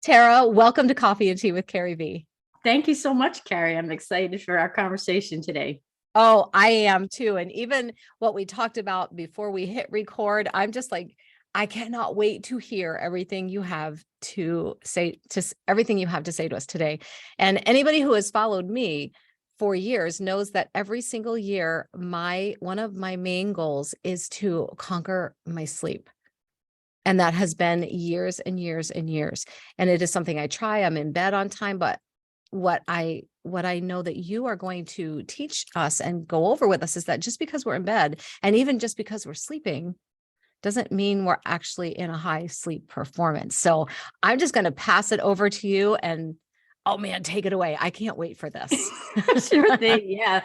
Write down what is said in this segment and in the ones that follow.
Tara, welcome to Coffee and Tea with CarrieVee. Thank you so much, Carrie. I'm excited for our conversation today. Oh, I am too. And even what we talked about before we hit record, I'm just like, I cannot wait to hear everything you have to say everything you have to say to us today. And anybody who has followed me for years knows that every single year, one of my main goals is to conquer my sleep. And that has been years and years and years. And it is something I try. I'm in bed on time, but what I know that you are going to teach us and go over with us is that just because we're in bed and even just because we're sleeping doesn't mean we're actually in a high sleep performance. So I'm just going to pass it over to you and oh man, take it away. I can't wait for this. Sure thing. Yeah.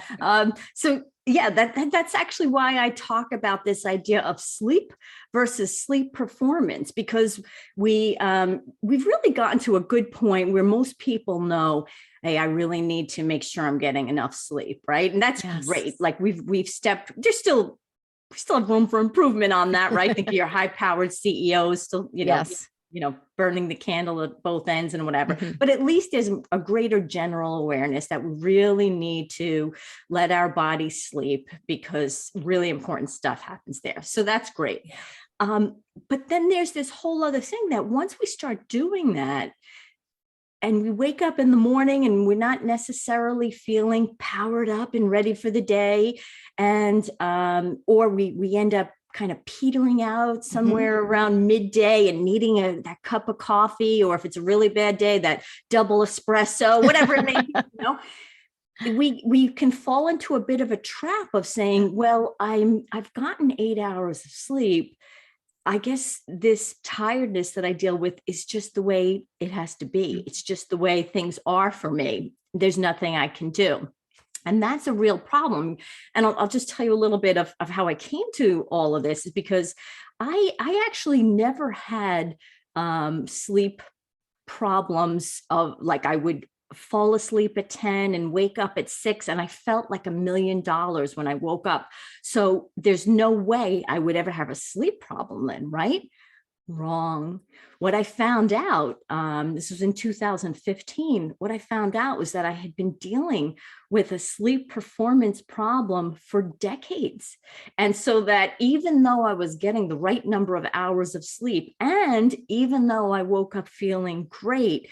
That's actually why I talk about this idea of sleep versus sleep performance, because we've really gotten to a good point where most people know, hey, I really need to make sure I'm getting enough sleep, right? And that's great. Like we've stepped. We still have room for improvement on that, right? Think of your high-powered CEOs still, burning the candle at both ends and whatever. Mm-hmm. But at least there's a greater general awareness that we really need to let our body sleep because really important stuff happens there. So that's great. But then there's this whole other thing that once we start doing that, and we wake up in the morning and we're not necessarily feeling powered up and ready for the day, and or we end up kind of petering out somewhere around midday and needing that cup of coffee, or if it's a really bad day, that double espresso, whatever it may be, we can fall into a bit of a trap of saying, well, I've gotten 8 hours of sleep. I guess this tiredness that I deal with is just the way it has to be. It's just the way things are for me. There's nothing I can do. And that's a real problem. And I'll just tell you a little bit of how I came to all of this, is because I actually never had sleep problems of like I would fall asleep at 10 and wake up at 6 and I felt like $1 million when I woke up. So there's no way I would ever have a sleep problem then, right? Wrong. What I found out, this was in 2015, what I found out was that I had been dealing with a sleep performance problem for decades. And so that even though I was getting the right number of hours of sleep, and even though I woke up feeling great,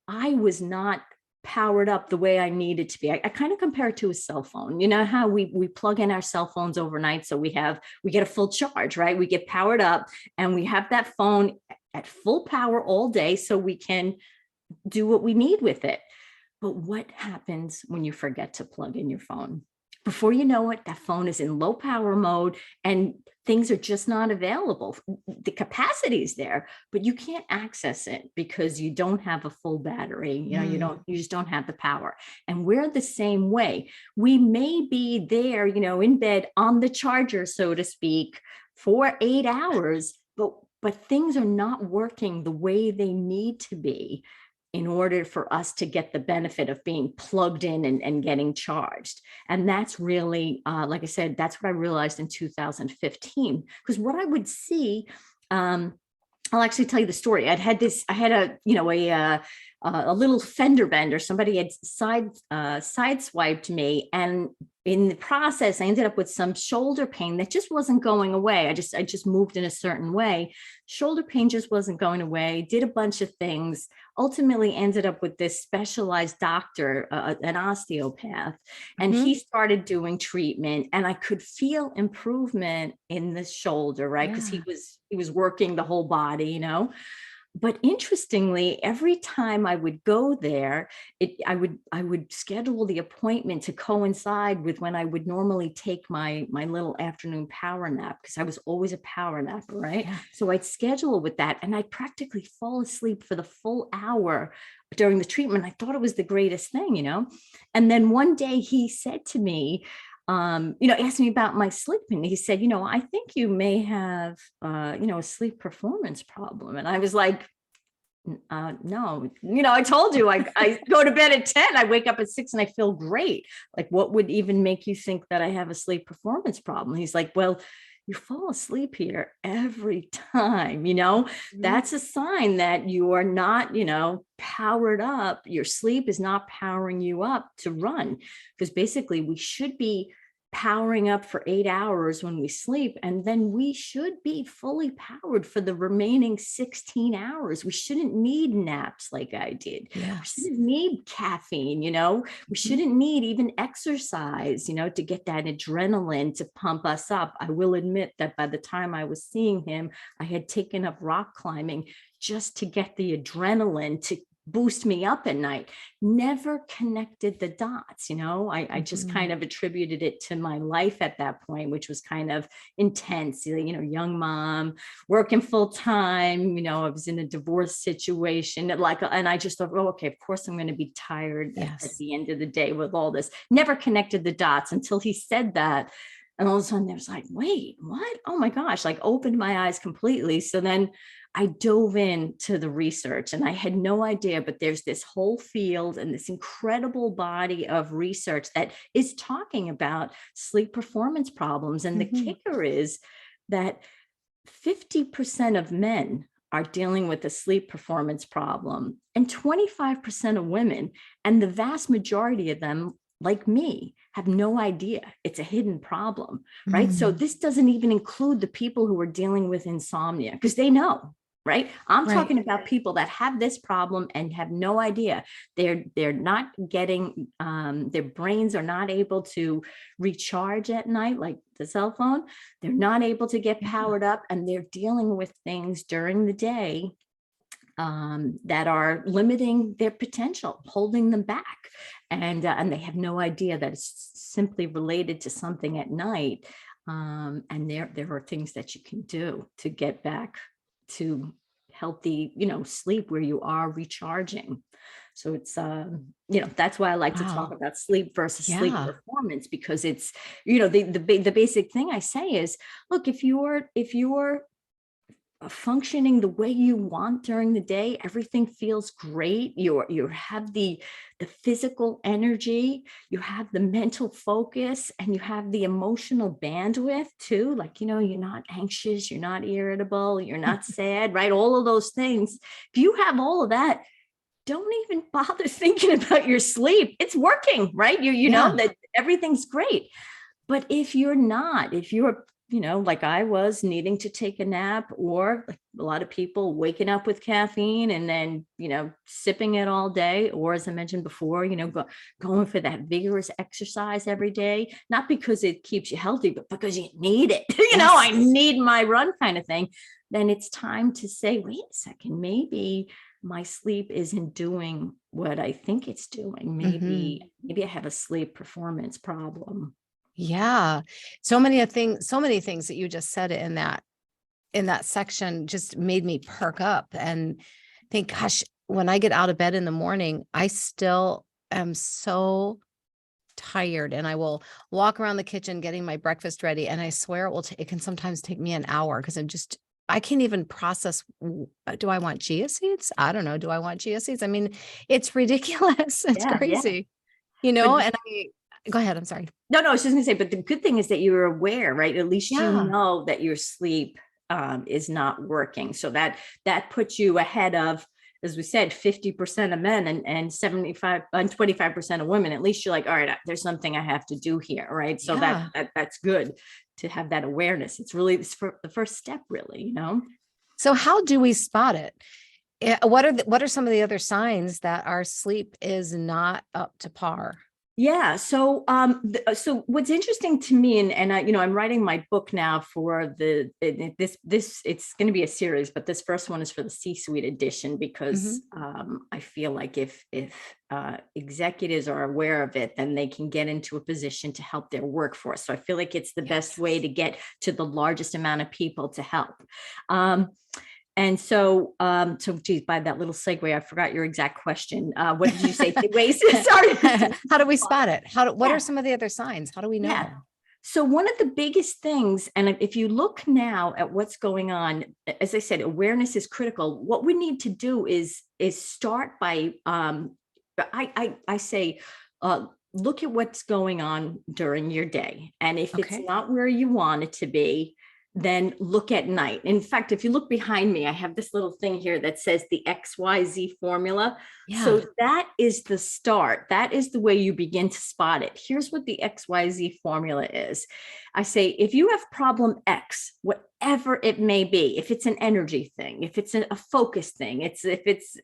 I was not powered up the way I needed to be. I kind of compare it to a cell phone. You know how we plug in our cell phones overnight, so we get a full charge, right? We get powered up and we have that phone at full power all day so we can do what we need with it. But what happens when you forget to plug in your phone? Before you know it, that phone is in low power mode and things are just not available. The capacity is there, but you can't access it because you don't have a full battery. You just don't have the power. And we're the same way. We may be there, in bed on the charger, so to speak, for 8 hours, but things are not working the way they need to be in order for us to get the benefit of being plugged in and getting charged. And that's really, like I said, that's what I realized in 2015. Because what I would see, I'll actually tell you the story. I had a little fender bender. Somebody had sideswiped me, and in the process, I ended up with some shoulder pain that just wasn't going away. I just moved in a certain way. Shoulder pain just wasn't going away. Did a bunch of things. Ultimately, ended up with this specialized doctor, an osteopath, and he started doing treatment, and I could feel improvement in the shoulder, right? Because he was working the whole body, But interestingly, every time I would go there, I would schedule the appointment to coincide with when I would normally take my little afternoon power nap, because I was always a power napper, right? Yeah. So I'd schedule with that, and I'd practically fall asleep for the full hour during the treatment. I thought it was the greatest thing, And then one day he said to me, asked me about my sleeping. He said, I think you may have, a sleep performance problem. And I was like, no, I told you, I go to bed at 10, I wake up at 6 and I feel great. Like, what would even make you think that I have a sleep performance problem? He's like, well, you fall asleep here every time, Mhm. that's a sign that you are not, powered up. Your sleep is not powering you up to run, because basically we should be powering up for 8 hours when we sleep, and then we should be fully powered for the remaining 16 hours. We shouldn't need naps like I did. We Yes. shouldn't need caffeine, we Mhm. shouldn't need even exercise, to get that adrenaline to pump us up. I will admit that by the time I was seeing him, I had taken up rock climbing just to get the adrenaline to boost me up at night. Never connected the dots. I just kind Mhm. of attributed it to my life at that point, which was kind of intense. Young mom, working full time. I was in a divorce situation, and I just thought, oh, okay, of course I'm going to be tired at Yes. the end of the day with all this. Never connected the dots until he said that. And all of a sudden there was like, wait, what? Oh my gosh, like opened my eyes completely. So then I dove into the research, and I had no idea, but there's this whole field and this incredible body of research that is talking about sleep performance problems. And the Mhm. kicker is that 50% of men are dealing with a sleep performance problem, and 25% of women, and the vast majority of them, like me, have no idea it's a hidden problem, right? So Mm. this doesn't even include the people who are dealing with insomnia, because they know, right? I'm Right. talking about people that have this problem and have no idea. They're not getting, their brains are not able to recharge at night like the cell phone. They're not able to get Yeah. powered up, and they're dealing with things during the day, that are limiting their potential, holding them back, and they have no idea that it's simply related to something at night. And there are things that you can do to get back to healthy, sleep where you are recharging. So it's, that's why I like to talk Wow. about sleep versus sleep Yeah. performance, because it's, the basic thing I say is, look, if you're functioning the way you want during the day, everything feels great. You have the physical energy, you have the mental focus, and you have the emotional bandwidth too. Like, you're not anxious, you're not irritable, you're not sad, right? All of those things. If you have all of that, don't even bother thinking about your sleep. It's working, right? You Yeah. know that everything's great. But if you're not, if you're, like I was, needing to take a nap, or like a lot of people waking up with caffeine and then, sipping it all day, or as I mentioned before, going for that vigorous exercise every day, not because it keeps you healthy, but because you need it, I Yes. need my run kind of thing, then it's time to say, wait a second, maybe my sleep isn't doing what I think it's doing. Mhm. Maybe I have a sleep performance problem. Yeah. So many things that you just said in that section just made me perk up and think, gosh, when I get out of bed in the morning, I still am so tired, and I will walk around the kitchen getting my breakfast ready. And I swear it can sometimes take me an hour because I can't even process. Do I want chia seeds? I don't know. Do I want chia seeds? I mean, it's ridiculous. It's Yeah, yeah. crazy, But and go ahead. I'm sorry. no, no, I was just gonna say, but the good thing is that you're aware, right? At least you Yeah. know that your sleep, is not working. So that puts you ahead of, as we said, 50% of men, and 75 and 25% of women. At least you're like, all right, there's something I have to do here, right? So Yeah. that's good to have that awareness. It's really the first step, really, So how do we spot it? What are some of the other signs that our sleep is not up to par? Yeah. So, so what's interesting to me, and I, I'm writing my book now for this. It's going to be a series, but this first one is for the C-suite edition, because Mhm. I feel like if executives are aware of it, then they can get into a position to help their workforce. So I feel like it's the best way Yes. to get to the largest amount of people to help. Um, and so geez, by that little segue, I forgot your exact question. What did you say? Ways, sorry. How do we spot it? What are Yeah, some of the other signs? How do we yeah. know? So one of the biggest things, and if you look now at what's going on, as I said, awareness is critical. What we need to do is start by, I say, look at what's going on during your day, and if it's Okay. not where you want it to be, then look at night. In fact, if you look behind me, I have this little thing here that says the XYZ formula. Yeah. So that is the start. That is the way you begin to spot it. Here's what the XYZ formula is. I say, if you have problem X, whatever it may be, if it's an energy thing, if it's a focus thing, if it's,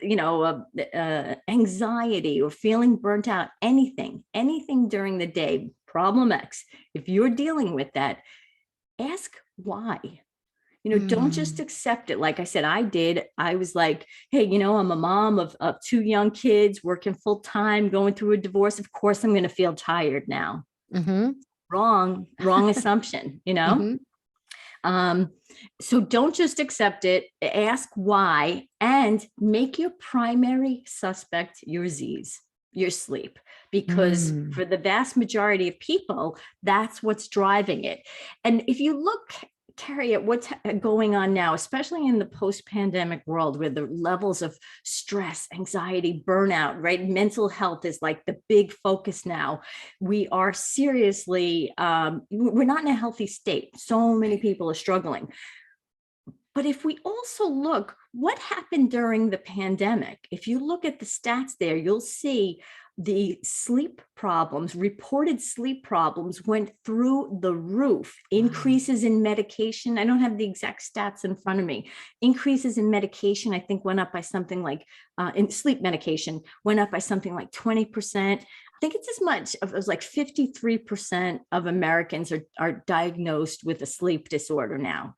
anxiety or feeling burnt out, anything during the day, problem X, if you're dealing with that, ask why. Don't just accept it. Like I said, I did. I was like, hey, I'm a mom of 2 young kids, working full time, going through a divorce. Of course, I'm going to feel tired now. Wrong assumption, So don't just accept it, ask why, and make your primary suspect your Z's, your sleep, because for the vast majority of people, that's what's driving it. And if you look, Carrie, at what's going on now, especially in the post-pandemic world, where the levels of stress, anxiety, burnout, right? Mental health is like the big focus now. We are seriously, we're not in a healthy state. So many people are struggling. But if we also look, what happened during the pandemic? If you look at the stats there, you'll see the sleep problems, reported sleep problems went through the roof. Increases in medication. I don't have the exact stats in front of me. Increases in medication, I think, went up by something like, in sleep medication, went up by something like 20%. I think it's as much, it was like 53% of Americans are diagnosed with a sleep disorder now.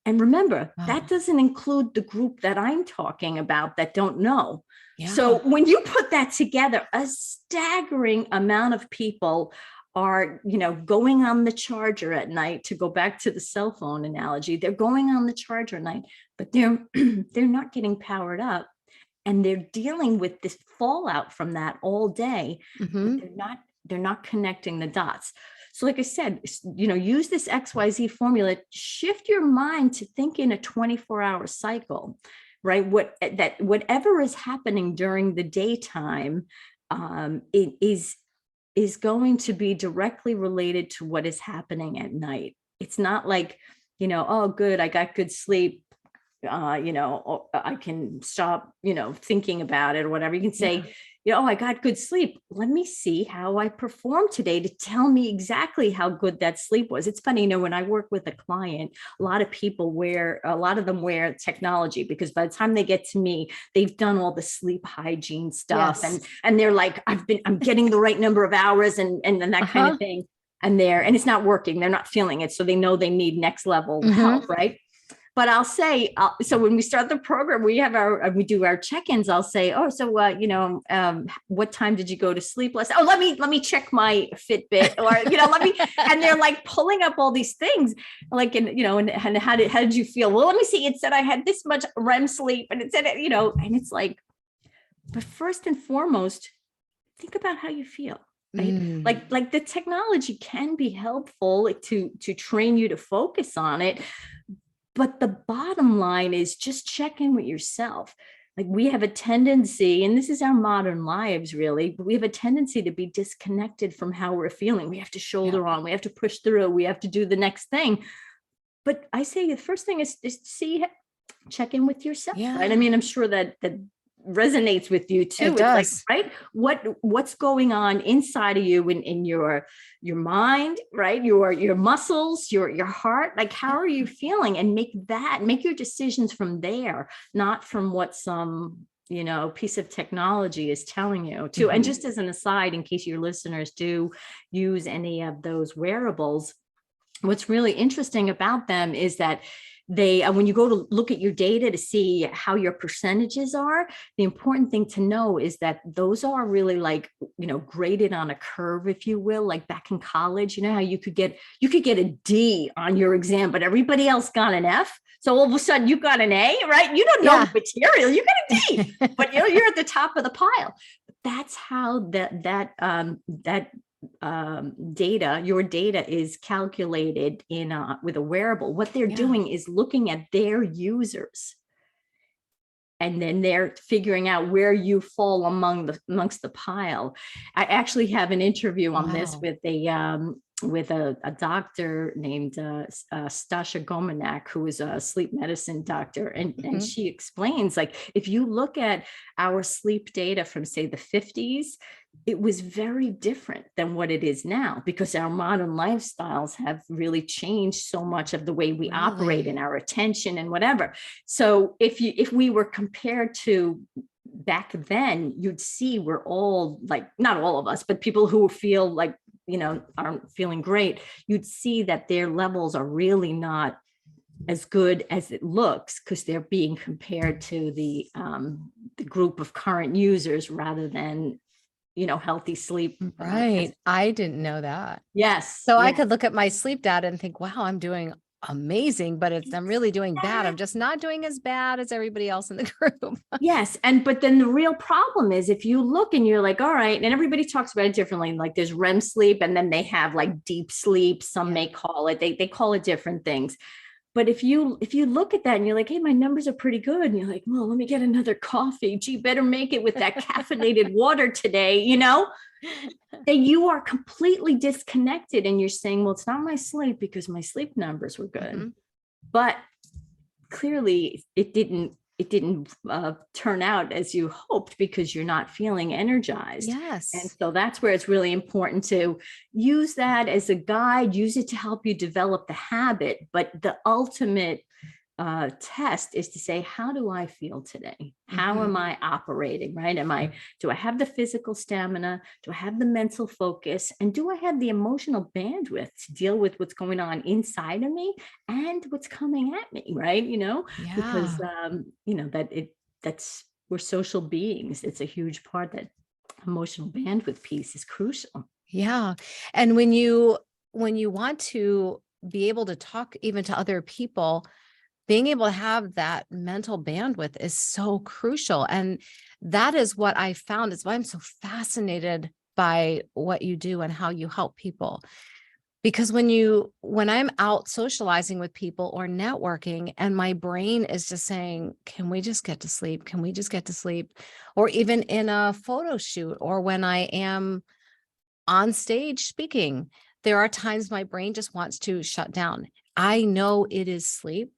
And remember, that doesn't include the group that I'm talking about that don't know. Yeah. So when you put that together, a staggering amount of people are, going on the charger at night, to go back to the cell phone analogy. They're going on the charger at night, but they're not getting powered up, and they're dealing with this fallout from that all day. But they're not connecting the dots. So like I said, use this XYZ formula, shift your mind to think in a 24-hour cycle, right? Whatever is happening during the daytime, it is going to be directly related to what is happening at night. It's not like, oh, good, I got good sleep. I can stop, thinking about it or whatever. You can say, oh, I got good sleep. Let me see how I performed today to tell me exactly how good that sleep was. It's funny, when I work with a client, a lot of them wear technology, because by the time they get to me, they've done all the sleep hygiene stuff. Yes. And they're like, I'm getting the right number of hours and that kind of thing. And it's not working. They're not feeling it. So they know they need next level help, right? But I'll say, so when we start the program, we do our check-ins. I'll say, oh, so what time did you go to sleep last? Oh, let me check my Fitbit, or and they're like pulling up all these things, like, and how did you feel? Well, let me see. It said I had this much REM sleep, and it said, and it's like, but first and foremost, think about how you feel. Right? Like the technology can be helpful to train you to focus on it. But the bottom line is just check in with yourself. Like, we have a tendency, and this is our modern lives really, but we have a tendency to be disconnected from how we're feeling. We have to shoulder on, we have to push through, we have to do the next thing. But I say the first thing is check in with yourself. Right? I mean, I'm sure that resonates with you too. It does. Like, right? What's going on inside of you, in your mind, right? Your muscles, your heart, like, how are you feeling? And make your decisions from there, not from what some, piece of technology is telling you to. And just as an aside, in case your listeners do use any of those wearables, what's really interesting about them is that when you go to look at your data to see how your percentages are, the important thing to know is that those are really like, graded on a curve, if you will, like back in college, how you could get a D on your exam, but everybody else got an F. So all of a sudden you got an A, right? You don't know the material, you got a D, but you're at the top of the pile. That's how that your data is calculated with a wearable. What they're doing is looking at their users, and then they're figuring out where you fall amongst the pile. I actually have an interview on this with with a doctor named Stasha Gomanak, who is a sleep medicine doctor. And she explains, like, if you look at our sleep data from, say, the 50s, it was very different than what it is now, because our modern lifestyles have really changed so much of the way we operate and our attention and whatever. So if we were compared to back then, you'd see we're all, like, not all of us, but people who feel like, aren't feeling great, you'd see that their levels are really not as good as it looks, because they're being compared to the group of current users rather than, healthy sleep. Right. I didn't know that. Yes. So I Yes. could look at my sleep data and think, wow, I'm doing amazing, but I'm really doing bad. I'm just not doing as bad as everybody else in the group. Yes. But then the real problem is, if you look and you're like, all right, and everybody talks about it differently, like there's REM sleep, and then they have like deep sleep. Some may call it, they call it different things. But if you look at that and you're like, hey, my numbers are pretty good, and you're like, well, let me get another coffee. Gee, better make it with that caffeinated water today, then you are completely disconnected, and you're saying, well, it's not my sleep because my sleep numbers were good. But clearly it didn't turn out as you hoped, because you're not feeling energized. Yes. And so that's where it's really important to use that as a guide, use it to help you develop the habit. But the ultimate test is to say, how do I feel today? How am I operating, right? Do I have the physical stamina? Do I have the mental focus? And do I have the emotional bandwidth to deal with what's going on inside of me and what's coming at me, right? Because, that's, we're social beings. It's a huge part. That emotional bandwidth piece is crucial. Yeah. And when you want to be able to talk even to other people, being able to have that mental bandwidth is so crucial. And that is what I found. Is why I'm so fascinated by what you do and how you help people. Because when I'm out socializing with people or networking, and my brain is just saying, can we just get to sleep? Can we just get to sleep? Or even in a photo shoot, or when I am on stage speaking, there are times my brain just wants to shut down. I know it is sleep.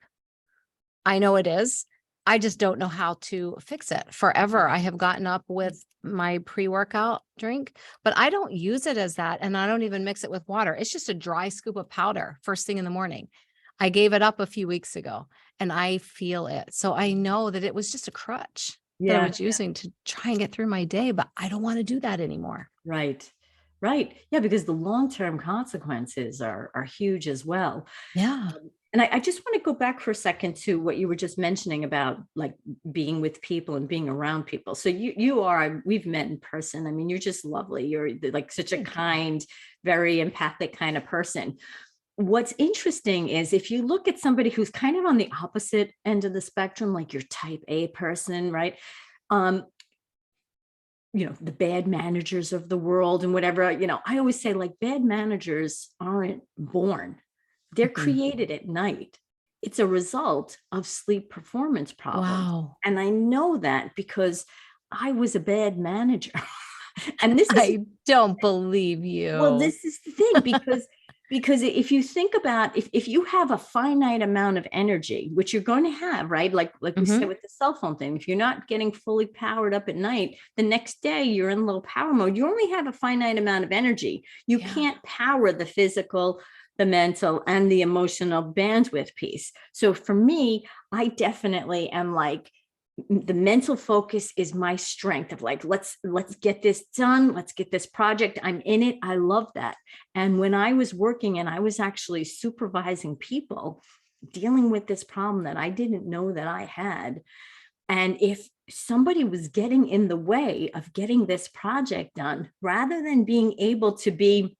I know it is. I just don't know how to fix it. Forever, I have gotten up with my pre-workout drink, but I don't use it as that. And I don't even mix it with water. It's just a dry scoop of powder first thing in the morning. I gave it up a few weeks ago and I feel it. So I know that it was just a crutch that I was using to try and get through my day, but I don't want to do that anymore. Right. Yeah, because the long-term consequences are huge as well. Yeah. And I just want to go back for a second to what you were just mentioning about, like, being with people and being around people. So we've met in person. I mean, you're just lovely. You're like such a kind, very empathic kind of person. What's interesting is, if you look at somebody who's kind of on the opposite end of the spectrum, like your type A person, right? The bad managers of the world and whatever, I always say, like, bad managers aren't born. They're created at night. It's a result of sleep performance problems. Wow. And I know that because I was a bad manager. And this is, I don't believe you. well, this is the thing, because if you think about, if you have a finite amount of energy, which you're going to have, right? Like we said with the cell phone thing, if you're not getting fully powered up at night, the next day you're in low power mode. You only have a finite amount of energy. You can't power the physical, the mental, and the emotional bandwidth piece. So for me, I definitely am like, the mental focus is my strength of, like, let's get this done. Let's get this project. I'm in it. I love that. And when I was working and I was actually supervising people dealing with this problem that I didn't know that I had, and if somebody was getting in the way of getting this project done, rather than being able to be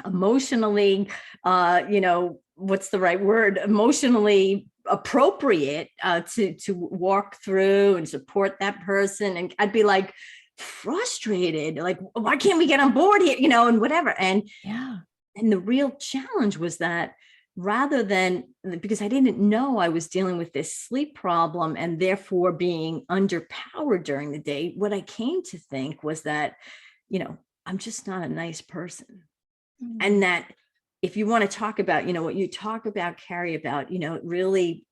emotionally, what's the right word? Emotionally appropriate to walk through and support that person. And I'd be like frustrated, like, why can't we get on board here? And whatever. And the real challenge was that, rather than, because I didn't know I was dealing with this sleep problem and therefore being underpowered during the day, what I came to think was that, I'm just not a nice person. And that if you want to talk about, what you talk about, Carrie, about, really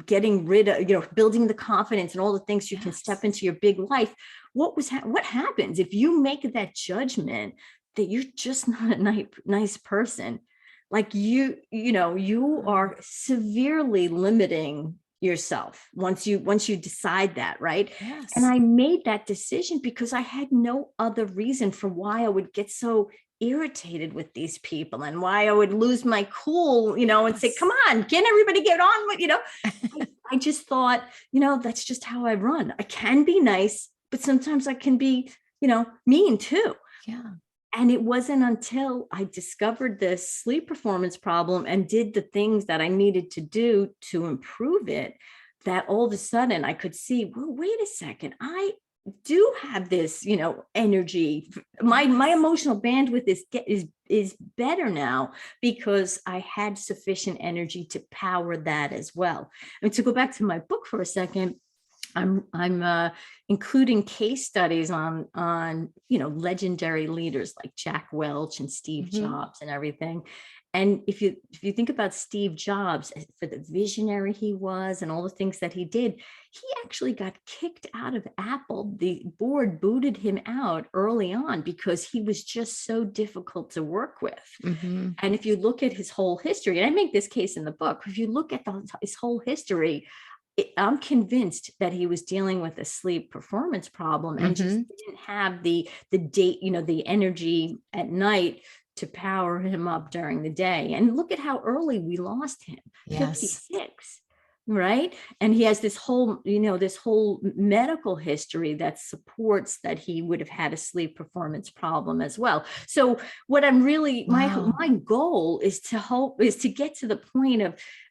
getting rid of, building the confidence and all the things you can step into your big life. What happens if you make that judgment that you're just not a nice person? Like you are severely limiting yourself once you decide that, right? Yes. And I made that decision because I had no other reason for why I would get so irritated with these people and why I would lose my cool, and say, come on, can everybody get on with, I just thought, that's just how I run. I can be nice, but sometimes I can be, mean too. Yeah. And it wasn't until I discovered this sleep performance problem and did the things that I needed to do to improve it, that all of a sudden I could see, well, wait a second, I do have this, energy. My emotional bandwidth is better now because I had sufficient energy to power that as well. And to go back to my book for a second, I'm including case studies on legendary leaders like Jack Welch and Steve Jobs and everything. And if you think about Steve Jobs, for the visionary he was and all the things that he did, he actually got kicked out of Apple. The board booted him out early on because he was just so difficult to work with. And if you look at his whole history, and I make this case in the book, if you look at his whole history, I'm convinced that he was dealing with a sleep performance problem and just didn't have the the energy at night to power him up during the day. And look at how early we lost him, 56, right? And he has this whole medical history that supports that he would have had a sleep performance problem as well. So what I'm really, my goal is to get to the point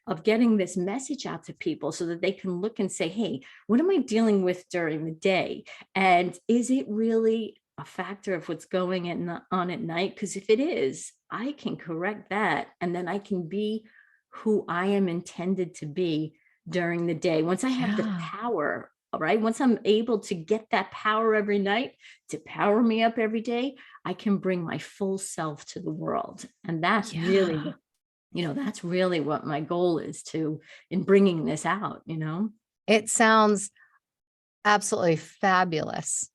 of getting this message out to people so that they can look and say, hey, what am I dealing with during the day? And is it really a factor of what's going on at night? Because if it is, I can correct that. And then I can be who I am intended to be during the day. Once I have the power, all right, once I'm able to get that power every night to power me up every day, I can bring my full self to the world. And that's really, that's really what my goal is in bringing this out, It sounds absolutely fabulous.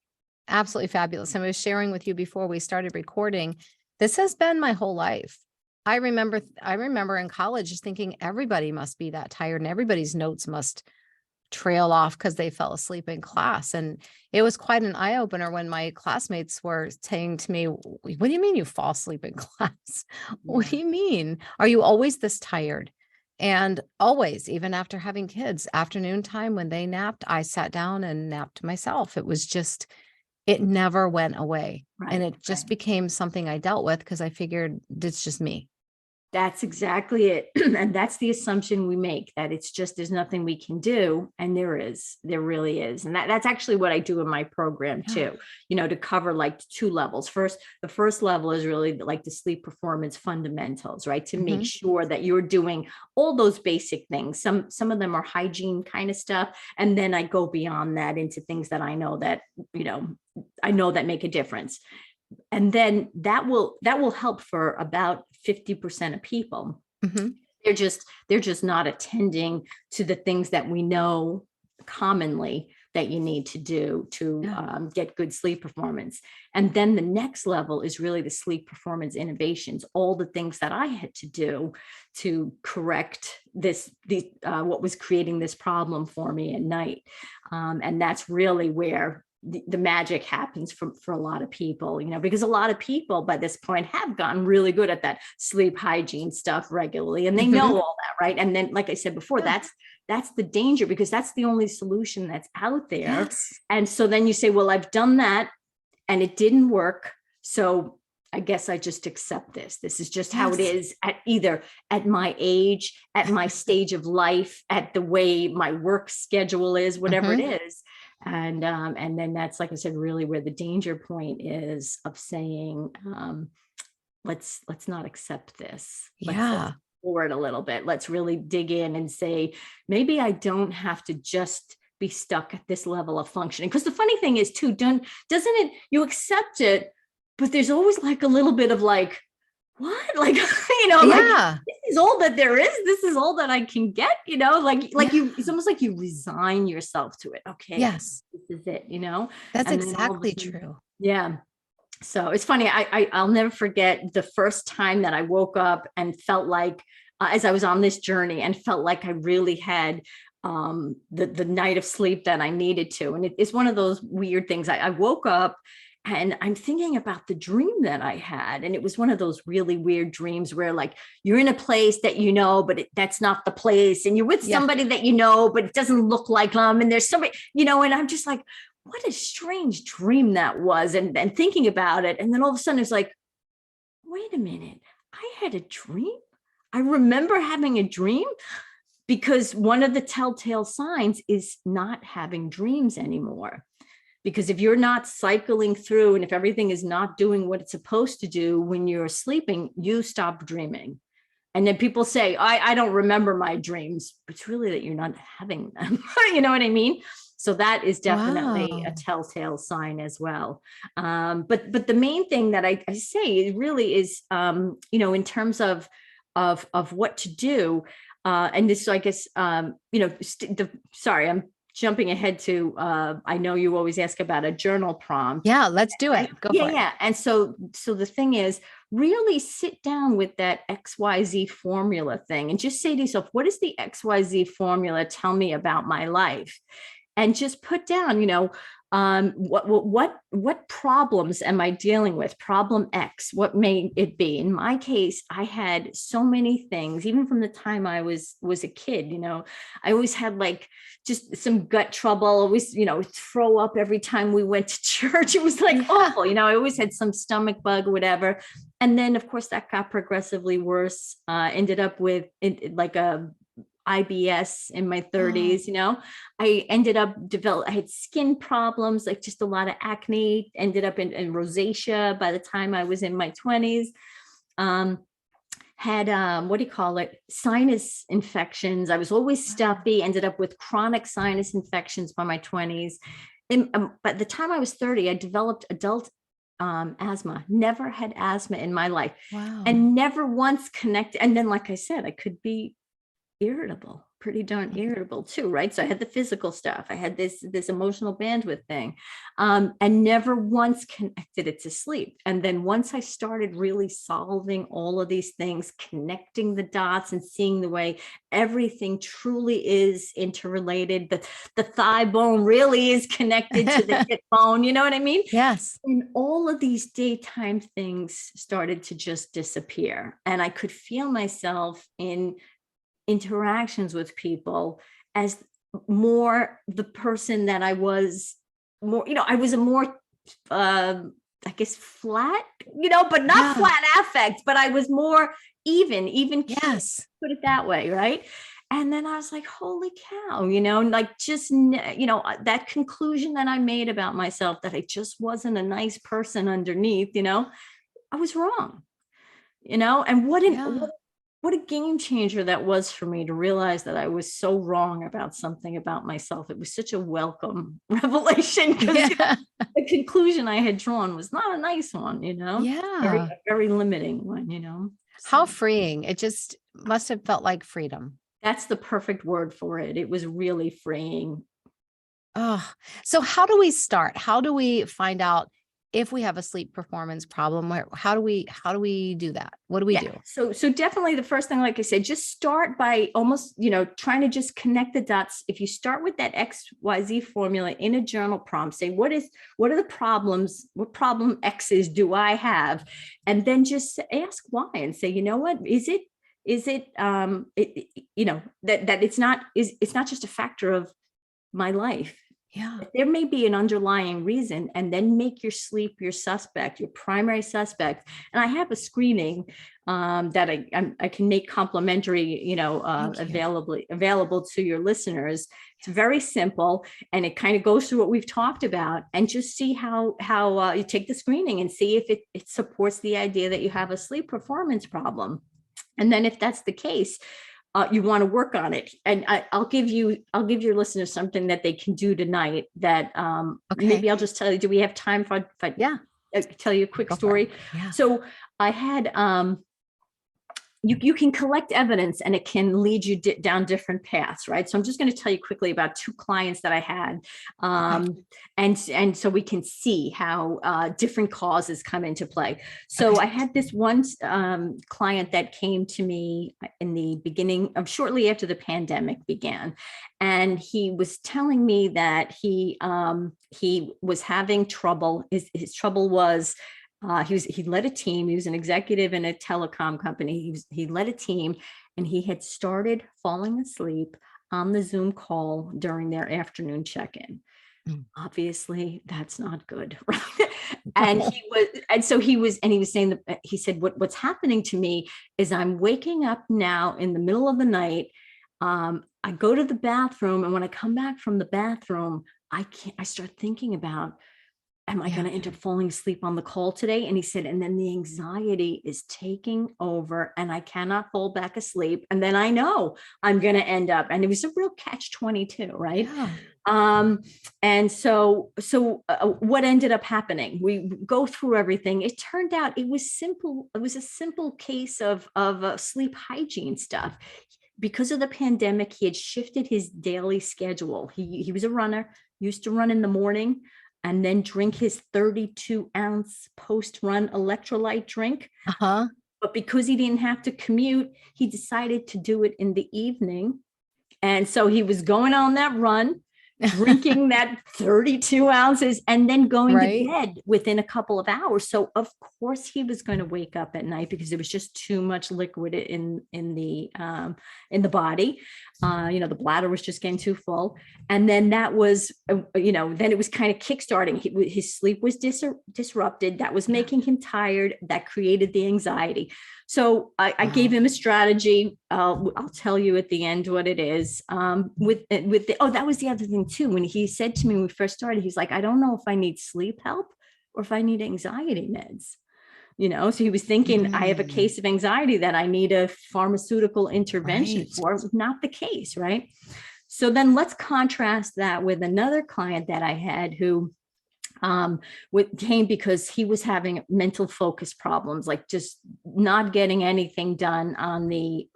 Absolutely fabulous. And I was sharing with you before we started recording, this has been my whole life. I remember in college just thinking everybody must be that tired and everybody's notes must trail off because they fell asleep in class. And it was quite an eye opener when my classmates were saying to me, what do you mean you fall asleep in class? What do you mean? Are you always this tired? And always, even after having kids, afternoon time when they napped, I sat down and napped myself. It never went away. And it just became something I dealt with because I figured it's just me. That's exactly it. And that's the assumption we make, that it's just, there's nothing we can do. And there really is. And that's actually what I do in my program too, to cover like 2 levels. The first level is really like the sleep performance fundamentals, right? To make sure that you're doing all those basic things. Some of them are hygiene kind of stuff. And then I go beyond that into things that I know that make a difference. And then that will help for about 50% of people. They're just not attending to the things that we know commonly that you need to do to get good sleep performance. And then the next level is really the sleep performance innovations, all the things that I had to do to correct what was creating this problem for me at night. And that's really where the magic happens for a lot of people, because a lot of people by this point have gotten really good at that sleep hygiene stuff regularly, and they know all that, right? And then, like I said before, that's the danger, because that's the only solution that's out there. And so then you say, well, I've done that and it didn't work, so I guess I just accept this. This is just how it is either at my age, at my stage of life, at the way my work schedule is, whatever it is. And then that's, like I said, really where the danger point is of saying, let's not accept this. Let's forward a little bit. Let's really dig in and say, maybe I don't have to just be stuck at this level of functioning. Because the funny thing is too, doesn't it, you accept it, but there's always like a little bit of like, what? Like, like Yeah. this is all that there is. This is all that I can get, like Yeah. it's almost like you resign yourself to it. Okay, Yes. this is it, That's and then all of a exactly sudden, true. yeah. So it's funny. I'll never forget the first time that I woke up and felt like, as I was on this journey, and felt like I really had the night of sleep that I needed to. And it's one of those weird things. I woke up and I'm thinking about the dream that I had. And it was one of those really weird dreams where, like, you're in a place that but that's not the place. And you're with Yeah. somebody that but it doesn't look like them. And there's somebody, and I'm just like, what a strange dream that was. And thinking about it. And then all of a sudden it's like, wait a minute, I had a dream. I remember having a dream, because one of the telltale signs is not having dreams anymore. Because if you're not cycling through, and if everything is not doing what it's supposed to do when you're sleeping, you stop dreaming. And then people say, I don't remember my dreams. It's really that you're not having them. You know what I mean? So that is definitely a Wow. telltale sign as well. But the main thing that I say really is, in terms of what to do. And this, I guess, sorry, I'm jumping ahead to, I know you always ask about a journal prompt. Yeah, let's do it. Go for it. Yeah. And so the thing is, really sit down with that XYZ formula thing and just say to yourself, what does the XYZ formula tell me about my life? And just put down, what problems am I dealing with? Problem X, what may it be? In my case, I had so many things, even from the time I was a kid. I always had, like, just some gut trouble, always, throw up every time we went to church. It was like awful. I always had some stomach bug or whatever. And then, of course, that got progressively worse. Ended up with like a IBS in my 30s. I ended up I had skin problems, like just a lot of acne, ended up in rosacea by the time I was in my 20s. Had what do you call it, sinus infections. I was always stuffy, ended up with chronic sinus infections by my 20s. And by the time I was 30, I developed adult asthma. Never had asthma in my life. Wow. And never once connected. And then, like I said, I could be irritable, pretty darn irritable too, right? So I had the physical stuff, I had this emotional bandwidth thing, and never once connected it to sleep. And then once I started really solving all of these things, connecting the dots and seeing the way everything truly is interrelated, the thigh bone really is connected to the hip bone, you know what I mean? Yes. And all of these daytime things started to just disappear. And I could feel myself in interactions with people as more the person that I was. More, I was a more, I guess, flat, but not flat affect, but I was more even Yes. put it that way, right? And then I was like, holy cow, like, just, that conclusion that I made about myself, that I just wasn't a nice person underneath, I was wrong, and what a game changer that was for me to realize that I was so wrong about something about myself. It was such a welcome revelation, because the conclusion I had drawn was not a nice one, Yeah. very limiting one, How So freeing. It just must have felt like freedom. that's the perfect word for it. It was really freeing. Oh, so how do we start? How do we find out if we have a sleep performance problem? How do we do that? What do we do? So definitely the first thing, like I said, just start by almost, trying to just connect the dots. If you start with that XYZ formula in a journal prompt, say, what are the problems? What problem X's do I have? And then just ask why, and say, what is it? Is it, that it's not just a factor of my life. Yeah. There may be an underlying reason, and then make your sleep your suspect, your primary suspect. And I have a screening that I can make complimentary, available to your listeners. It's very simple, and it kind of goes through what we've talked about, and just see how you take the screening and see if it supports the idea that you have a sleep performance problem. And then, if that's the case, you want to work on it. And I'll give your listeners something that they can do tonight that maybe I'll just tell you. Do we have time for Yeah. tell you a quick story? Yeah. So I had you can collect evidence and it can lead you down different paths, right? So I'm just going to tell you quickly about two clients that I had. And so we can see how different causes come into play. So I had this one client that came to me in the beginning of shortly after the pandemic began. And he was telling me that he was having trouble. His trouble was he led a team. He was an executive in a telecom company. He led a team, and he had started falling asleep on the Zoom call during their afternoon check-in. Obviously, that's not good, right? And he was saying that he said, what's happening to me is I'm waking up now in the middle of the night. I go to the bathroom, and when I come back from the bathroom, I start thinking about, am I going to end up falling asleep on the call today? And he said, and then the anxiety is taking over and I cannot fall back asleep. And then I know I'm going to end up, and it was a real catch-22, right? Yeah. And so what ended up happening? We go through everything. It turned out it was simple. It was a simple case of sleep hygiene stuff. Because of the pandemic, he had shifted his daily schedule. He was a runner, used to run in the morning, and then drink his 32-ounce post-run electrolyte drink. But because he didn't have to commute, he decided to do it in the evening. And so he was going on that run, drinking that 32 ounces, and then going to bed within a couple of hours. So of course he was going to wake up at night because there was just too much liquid in the body. The bladder was just getting too full. And then that was, then it was kind of kickstarting. His sleep was disrupted. That was making him tired. That created the anxiety. So I gave him a strategy. I'll tell you at the end what it is. That was the other thing too. When he said to me when we first started, he's like, I don't know if I need sleep help or if I need anxiety meds. So he was thinking, I have a case of anxiety that I need a pharmaceutical intervention for. Not the case, right? So then let's contrast that with another client that I had who came because he was having mental focus problems, like just not getting anything done on the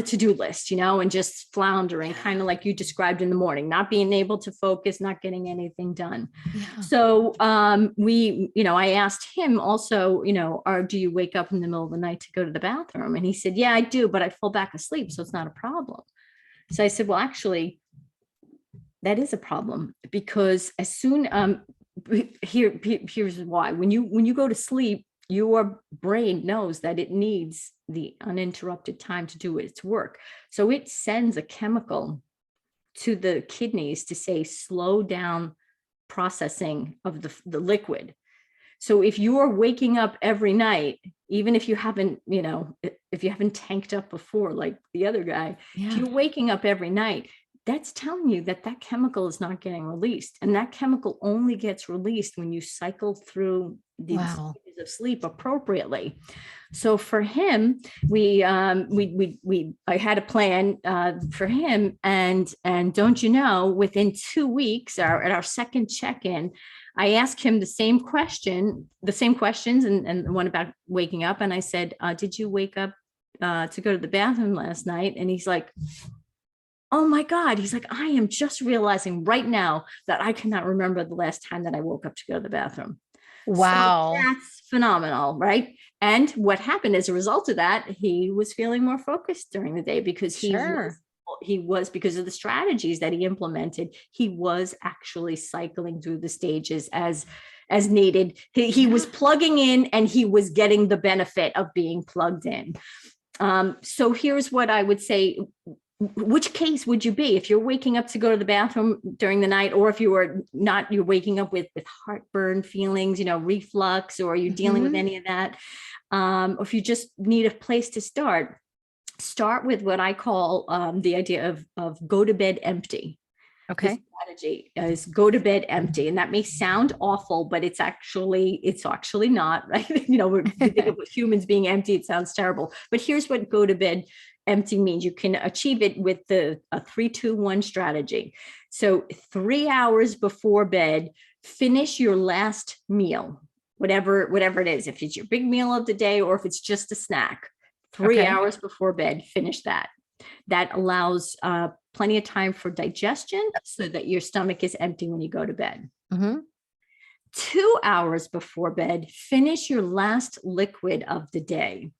to-do list, and just floundering, kind of like you described in the morning, not being able to focus, not getting anything done. So I asked him also, do you wake up in the middle of the night to go to the bathroom? And he said, yeah, I do, but I fall back asleep, so it's not a problem. So I said, well, actually, that is a problem, because as soon here's why. When you go to sleep, your brain knows that it needs the uninterrupted time to do its work. So it sends a chemical to the kidneys to say, slow down processing of the liquid. So if you are waking up every night, even if you haven't, if you haven't tanked up before, like the other guy, if you're waking up every night, that's telling you that chemical is not getting released. And that chemical only gets released when you cycle through the stages of sleep appropriately. So for him, I had a plan for him, and don't you know, within 2 weeks, at our second check-in, I asked him the same questions and the one about waking up. And I said, did you wake up to go to the bathroom last night? And he's like, oh my God. He's like, I am just realizing right now that I cannot remember the last time that I woke up to go to the bathroom. Wow. So that's phenomenal, right? And what happened as a result of that, he was feeling more focused during the day because he was, because of the strategies that he implemented, he was actually cycling through the stages as needed. He was plugging in, and he was getting the benefit of being plugged in. So here's what I would say. Which case would you be if you're waking up to go to the bathroom during the night, or if you are not, you're waking up with heartburn feelings, reflux, or you're dealing with any of that? Or if you just need a place to start with what I call the idea of go to bed empty. Okay. The strategy is go to bed empty. And that may sound awful, but it's actually not, right? We think of humans being empty. It sounds terrible, but here's what go to bed empty means. You can achieve it with a 3-2-1 strategy. So 3 hours before bed, finish your last meal. whatever it is, if it's your big meal of the day or if it's just a snack, 3 hours before bed, finish that. That allows plenty of time for digestion so that your stomach is empty when you go to bed. 2 hours before bed, finish your last liquid of the day.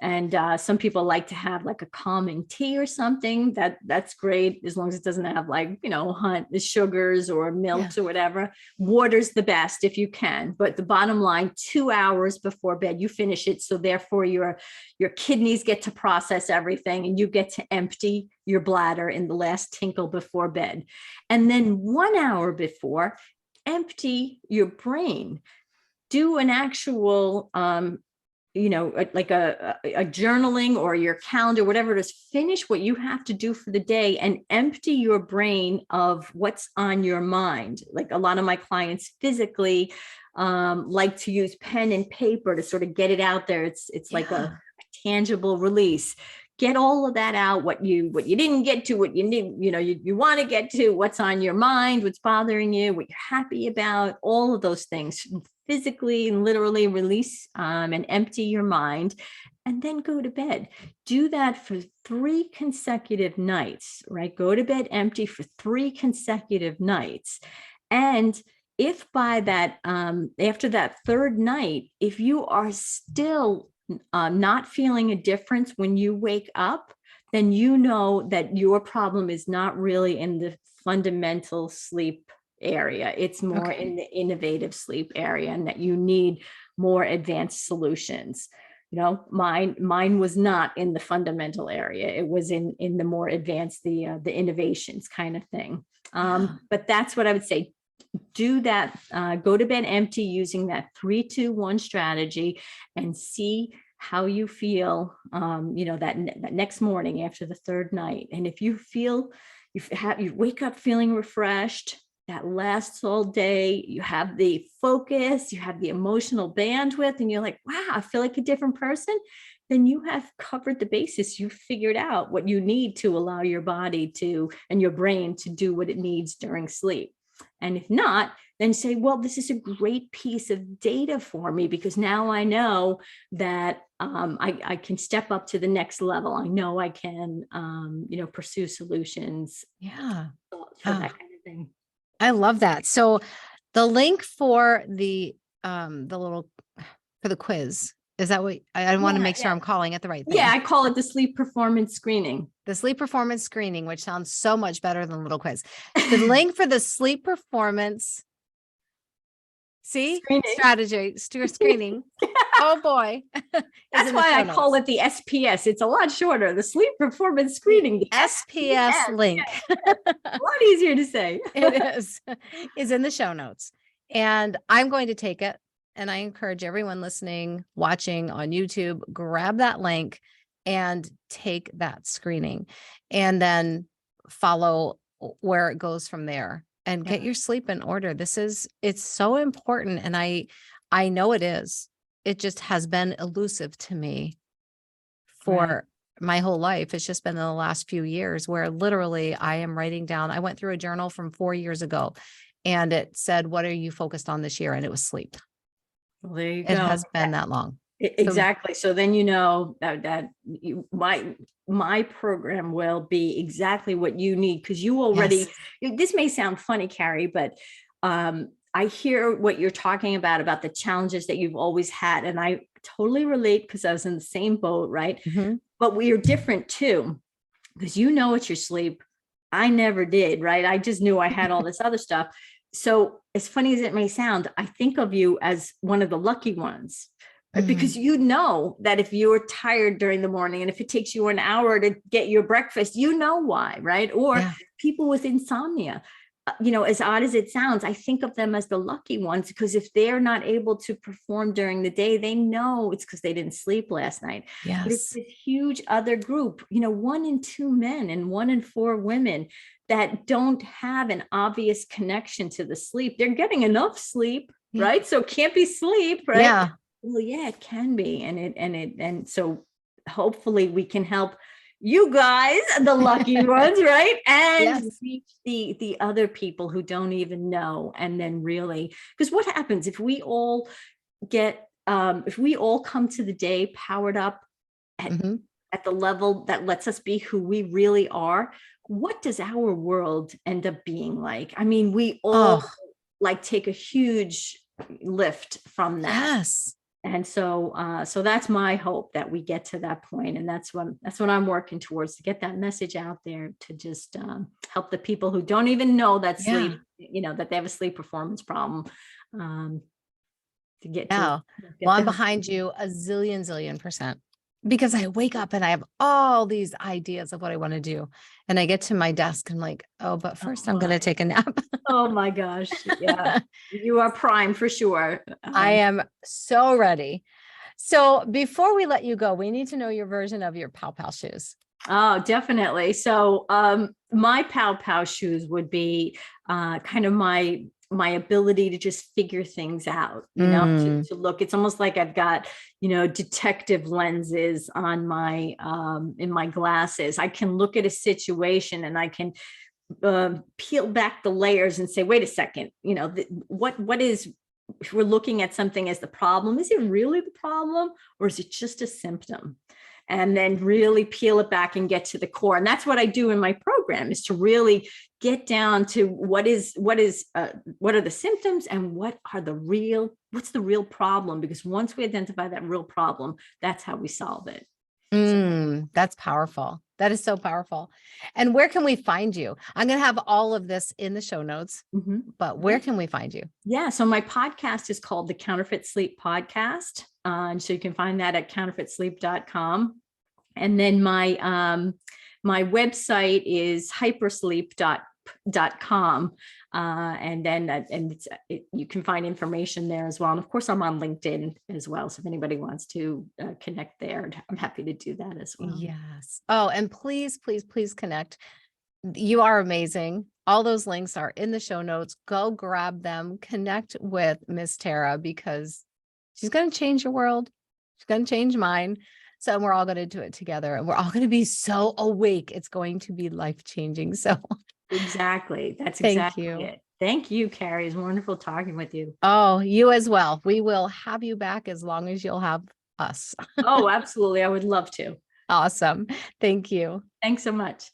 And some people like to have like a calming tea or something. That's great, as long as it doesn't have like, the sugars or milks or whatever. Water's the best if you can. But the bottom line, 2 hours before bed, you finish it. So therefore your kidneys get to process everything and you get to empty your bladder in the last tinkle before bed. And then 1 hour before, empty your brain. Do an actual like a journaling or your calendar, whatever it is. Finish what you have to do for the day and empty your brain of what's on your mind. Like a lot of my clients physically like to use pen and paper to sort of get it out there. It's like a tangible release. Get all of that out, what you didn't get to, what you need, you want to get to, what's on your mind, what's bothering you, what you're happy about, all of those things. Physically and literally release and empty your mind, and then go to bed. Do that for 3 consecutive nights, right? Go to bed empty for 3 consecutive nights. And if by that, after that third night, if you are still not feeling a difference when you wake up, then you know that your problem is not really in the fundamental sleep area. It's more in the innovative sleep area, and that you need more advanced solutions. Mine was not in the fundamental area. It was in the more advanced, the innovations kind of thing. But that's what I would say. Do that. Go to bed empty using that 3-2-1 strategy, and see how you feel, that next morning after the third night. And if you feel you wake up feeling refreshed, that lasts all day, you have the focus, you have the emotional bandwidth, and you're like, wow, I feel like a different person, then you have covered the basis. You've figured out what you need to allow your body to, and your brain to do what it needs during sleep. And if not, then say, well, this is a great piece of data for me, because now I know that I can step up to the next level. I know I can, pursue solutions. For that kind of thing. I love that. So the link for the little, for the quiz, is that what I want to make sure I'm calling it the right thing? Yeah, I call it the sleep performance screening. The sleep performance screening, which sounds so much better than little quiz. The link for the sleep performance strategy screening. Oh boy. That's why I call it the SPS. It's a lot shorter. The sleep performance screening. The SPS link. A lot easier to say. It is in the show notes. And I'm going to take it. And I encourage everyone listening, watching on YouTube, grab that link and take that screening, and then follow where it goes from there, and get your sleep in order. It's so important. And I know it is. It just has been elusive to me for my whole life. It's just been in the last few years where literally I am writing down. I went through a journal from 4 years ago, and it said, what are you focused on this year? And it was sleep. Well, there you go. It has been that long. Exactly. So then that my program will be exactly what you need, because you already, this may sound funny, Carrie, but I hear what you're talking about the challenges that you've always had. And I totally relate, because I was in the same boat, right? But we are different too, because it's your sleep. I never did, right? I just knew I had all this other stuff. So as funny as it may sound, I think of you as one of the lucky ones, because that if you're tired during the morning, and if it takes you an hour to get your breakfast, why, right? Or people with insomnia, as odd as it sounds, I think of them as the lucky ones, because if they're not able to perform during the day, they know it's because they didn't sleep last night. But it's this huge other group, 1 in 2 men and 1 in 4 women that don't have an obvious connection to the sleep. They're getting enough sleep, right? So it can't be sleep, right? Yeah. Well, yeah, it can be. And so hopefully we can help you guys, the lucky ones, right? And reach the other people who don't even know. And then really, because what happens if we all get, if we all come to the day powered up at, Mhm. at the level that lets us be who we really are, what does our world end up being like? I mean, we all Oh, like take a huge lift from that. yes. And so, so that's my hope, that we get to that point, and that's what I'm working towards, to get that message out there, to just help the people who don't even know that Yeah. sleep, that they have a sleep performance problem, um, to get to Yeah. Well, get I'm them. behind you a zillion percent because I wake up and I have all these ideas of what I want to do. And I get to my desk and I'm like, oh, but first I'm going to take a nap. Oh my gosh, yeah, you are prime for sure. I am so ready. So before we let you go, we need to know your version of your Pow Pow shoes. Oh, definitely. So, my pow pow shoes would be kind of my ability to just figure things out, Mm, to look. It's almost like I've got, detective lenses on my in my glasses. I can look at a situation and I can peel back the layers and say, wait a second, what is, if we're looking at something as the problem, is it really the problem, or is it just a symptom? And then really peel it back and get to the core. And that's what I do in my program, is to really get down to what are the symptoms, and what's the real problem? Because once we identify that real problem, that's how we solve it. So, that's powerful. That is so powerful. And where can we find you? I'm going to have all of this in the show notes, mhm. but where can we find you? Yeah, so my podcast is called the Counterfeit Sleep Podcast. And so you can find that at counterfeitsleep.com. And then my website is hypersleep.com. And then you can find information there as well. And of course, I'm on LinkedIn as well. So if anybody wants to connect there, I'm happy to do that as well. Yes. Oh, and please connect. You are amazing. All those links are in the show notes. Go grab them, connect with Miss Tara, because she's going to change your world. She's going to change mine. So we're all going to do it together, and we're all going to be so awake. It's going to be life-changing. So Exactly. That's thank exactly you. it. Thank you, Carrie. It's wonderful talking with you. Oh, you as well. We will have you back as long as you'll have us. Oh, absolutely. I would love to. Awesome. Thank you. Thanks so much.